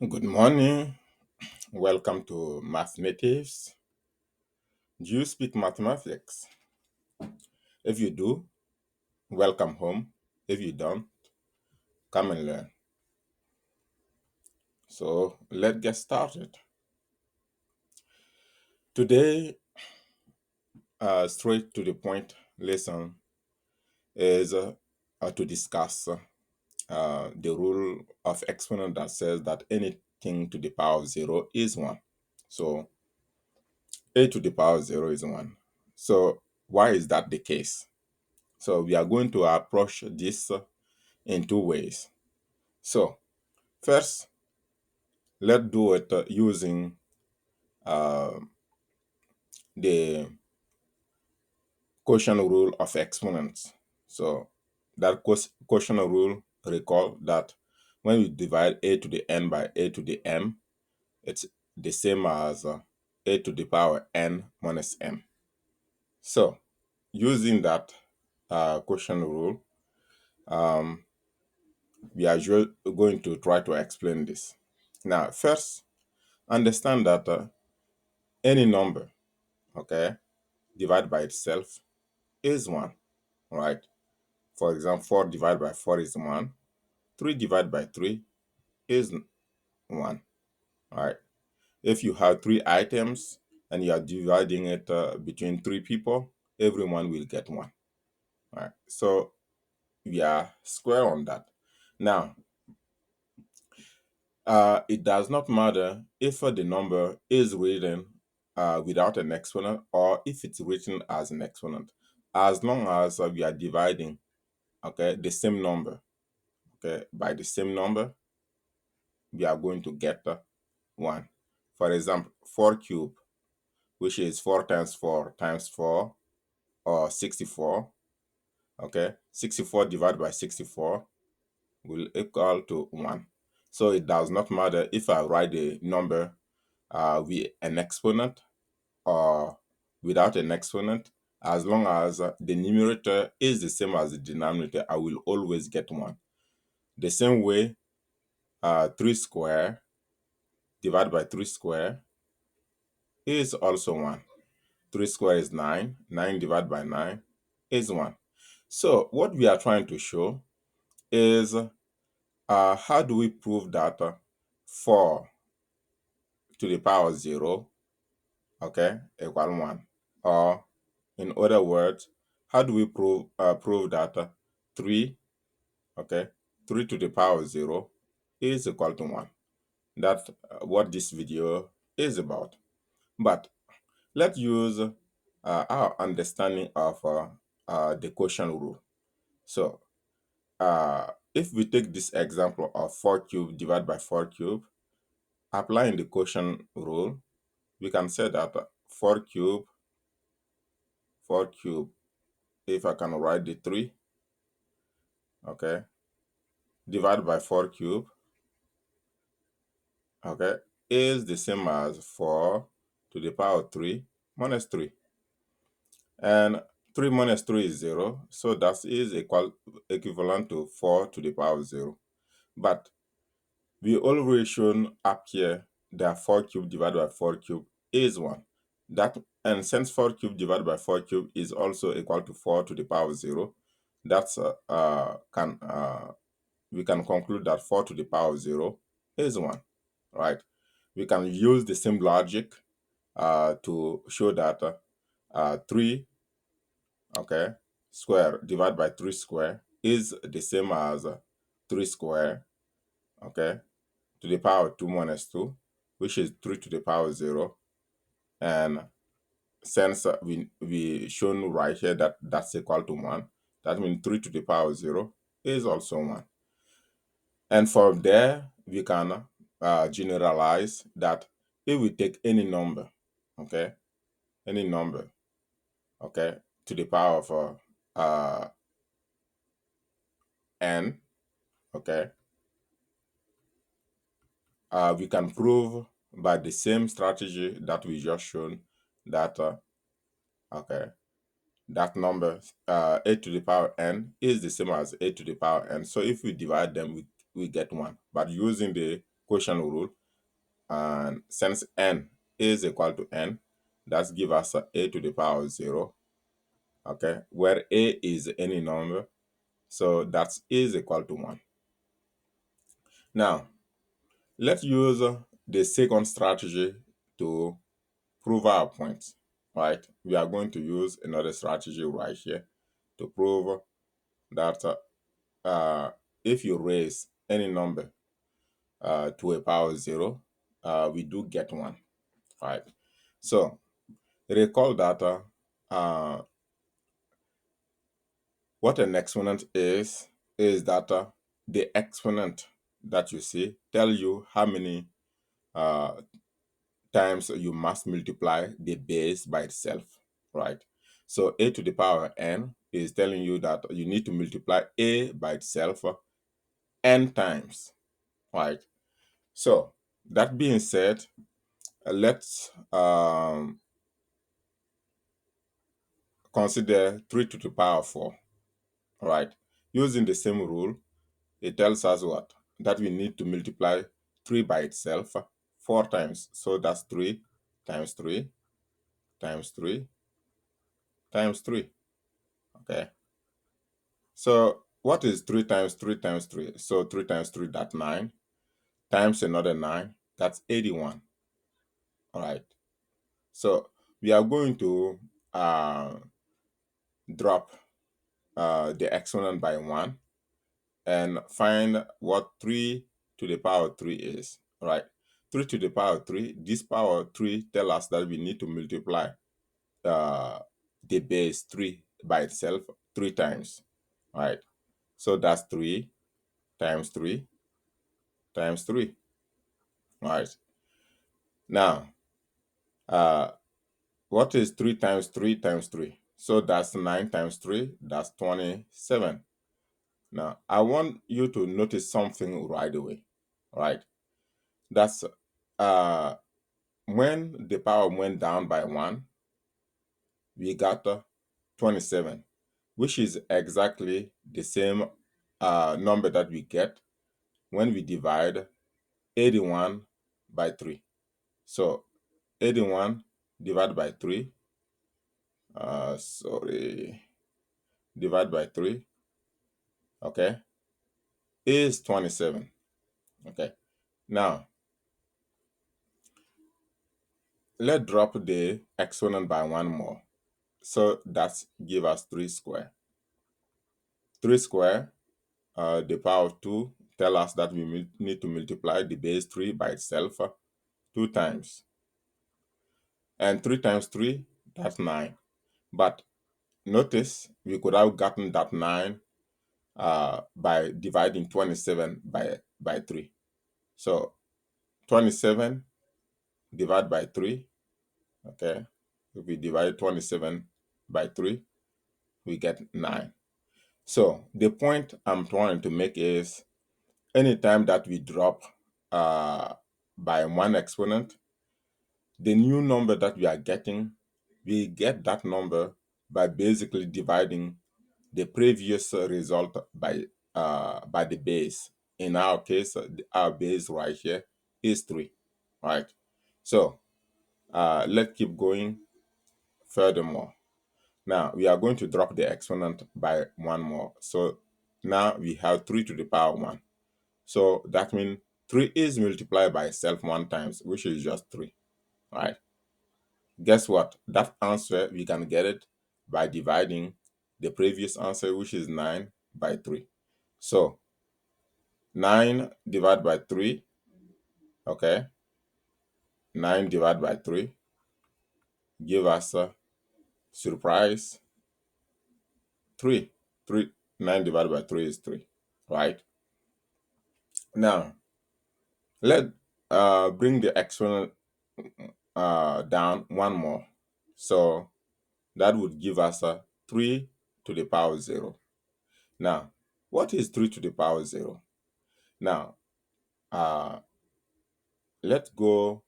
Good morning. Welcome to Mathematics. Do you speak mathematics? If you do, welcome home. If you don't, come and learn. So let's get started. Today, straight to the point lesson is to discuss the rule of exponent that says that anything to the power of 0 is 1. So a to the power of 0 is 1. So why is that the case? So we are going to approach this in two ways. So first, let's do it using uh, the quotient rule of exponents. So that quotient rule, recall that when we divide a to the n by a to the m, it's the same as a to the power n minus m. So using that quotient rule, um, we are going to try to explain this. Now, first, understand that any number, okay, divided by itself is 1, right? For example, 4 divided by 4 is 1. 3 divided by 3 is 1, right? If you have 3 items and you are dividing it between 3 people, everyone will get 1, right? So we are square on that. Now, it does not matter if the number is written without an exponent or if it's written as an exponent, as long as we are dividing, okay, the same number, okay, by the same number, we are going to get 1. For example, 4 cube, which is 4 times 4 times 4, or 64, okay, 64 divided by 64 will equal to 1. So it does not matter if I write the number with an exponent or without an exponent, as long as the numerator is the same as the denominator, I will always get 1. The same way, 3 square divided by 3 square is also 1. 3 square is 9. 9 divided by 9 is 1. So what we are trying to show is how do we prove that 4 to the power 0, okay, equal 1? Or in other words, how do we prove that 3, okay, 3 to the power 0 is equal to 1? That's what this video is about. But let's use our understanding of the quotient rule. So if we take this example of 4 cube divided by 4 cube, applying the quotient rule, we can say that 4 cube, 4 cube, if I can write the 3, okay, divided by 4 cube, okay, is the same as 4 to the power 3 minus 3. And 3 minus 3 is 0, so that is equivalent to 4 to the power 0. But we already shown up here that 4 cube divided by 4 cube is 1. And since 4 cube divided by 4 cube is also equal to 4 to the power 0, that's we can conclude that 4 to the power 0 is 1, right? We can use the same logic to show that 3, okay, square divided by 3 square is the same as 3 square, okay, to the power 2 minus 2, which is 3 to the power 0. And since we shown right here that that's equal to 1, that means 3 to the power 0 is also 1. And from there, we can generalize that if we take any number, okay, any number, okay, to the power of n, okay, we can prove by the same strategy that we just shown that, okay, that number, a to the power n, is the same as a to the power n. So if we divide them, we get 1. But using the quotient rule, and since n is equal to n, that give us a to the power 0, okay, where a is any number, so that is equal to 1. Now, let's use the second strategy to prove our point, right? We are going to use another strategy right here to prove that if you raise any number to a power 0, we do get 1, right? So recall that what an exponent is that the exponent that you see tell you how many uh, times you must multiply the base by itself, right? So a to the power n is telling you that you need to multiply a by itself n times, right? So that being said, let's consider 3 to the power 4, right? Using the same rule, it tells us what? That we need to multiply 3 by itself 4 times. So that's 3 times 3 times 3 times 3. Okay. So what is 3 times 3 times 3? So 3 times 3, that's 9. Times another 9, that's 81. All right. So we are going to drop the exponent by 1 and find what 3 to the power 3 is. All right. 3 to the power 3, this power 3 tell us that we need to multiply uh, the base 3 by itself 3 times. All right. So that's 3 times 3 times 3. All right. Now, uh, what is 3 times 3 times 3? So that's 9 times 3, that's 27. Now, I want you to notice something right away. All right. That's when the power went down by 1, we got 27, which is exactly the same number that we get when we divide 81 by 3. So 81 divided by 3, divide by 3, okay, is 27. Okay. Now, let's drop the exponent by 1 more. So that's give us 3 square. 3 square, the power of 2, tell us that we need to multiply the base 3 by itself 2 times. And 3 times 3, that's 9. But notice we could have gotten that 9 by dividing 27 by 3. So 27 divided by 3, okay? If we divide 27 by 3, we get 9. So the point I'm trying to make is anytime that we drop by 1 exponent, the new number that we are getting, we get that number by basically dividing the previous result by the base. In our case, our base right here is 3, right? So let's keep going furthermore. Now we are going to drop the exponent by 1 more. So now we have 3 to the power 1. So that means 3 is multiplied by itself 1 times, which is just 3, right? Guess what? That answer, we can get it by dividing the previous answer, which is 9, by 3. So 9 divided by 3, okay? 9 divided by 3 give us a surprise 3. 3. 9 divided by 3 is 3, right? Now, let bring the exponent down 1 more. So that would give us a 3 to the power 0. Now, what is 3 to the power 0? Now, let's go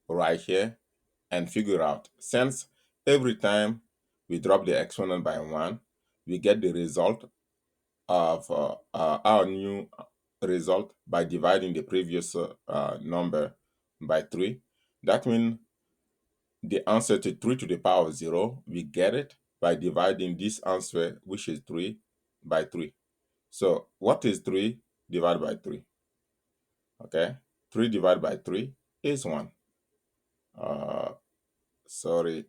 right here and figure out. Since every time we drop the exponent by 1, we get the result of our new result by dividing the previous number by 3. That means the answer to 3 to the power of 0, we get it by dividing this answer, which is 3, by 3. So what is 3 divided by 3? Okay, 3 divided by 3 is 1. Sorry,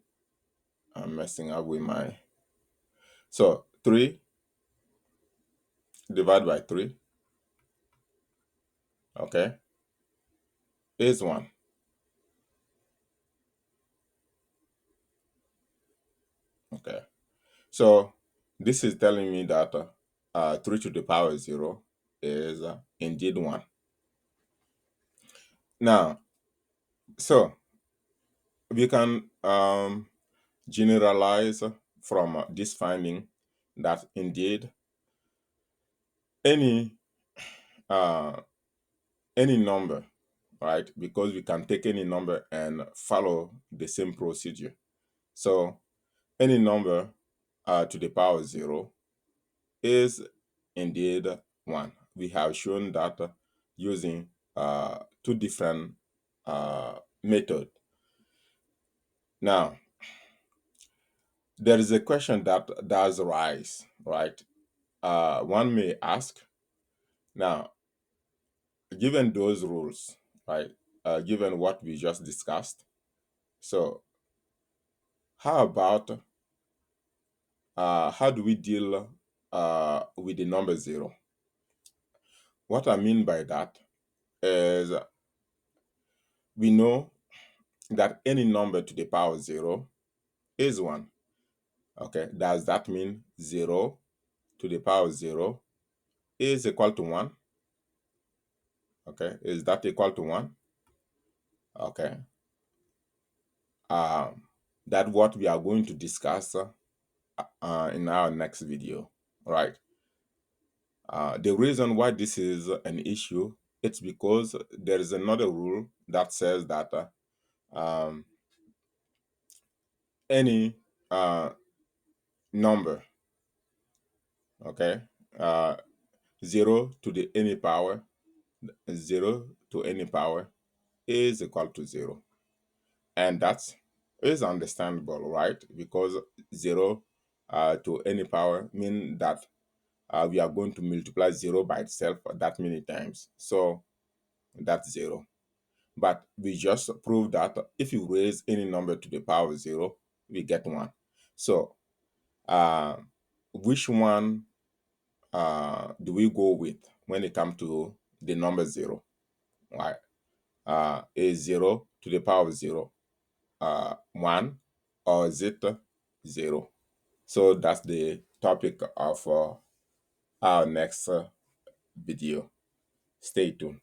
I'm messing up with my... So 3 divided by 3, okay, is 1. Okay, so this is telling me that 3 to the power of 0 is indeed 1. Now, so we can generalize from this finding that indeed any uh, any number, right? Because we can take any number and follow the same procedure. So any number to the power of 0 is indeed 1. We have shown that using two different methods. Now, there is a question that does arise, right? One may ask, now, given those rules, right, given what we just discussed, so how about how do we deal with the number 0? What I mean by that is we know that any number to the power of 0 is 1. Okay, does that mean 0 to the power of 0 is equal to 1? Okay, is that equal to 1? Okay, that's what we are going to discuss in our next video, right? The reason why this is an issue, it's because there is another rule that says that um, any number, okay, uh, 0 to the any power, 0 to any power is equal to 0. And that is understandable, right? Because 0 to any power mean that we are going to multiply 0 by itself that many times. So that's 0. But we just proved that if you raise any number to the power of 0, we get 1. So uh, which one do we go with when it comes to the number 0? Right? Is 0 to the power of 0 1, or is it 0? So that's the topic of our next video. Stay tuned.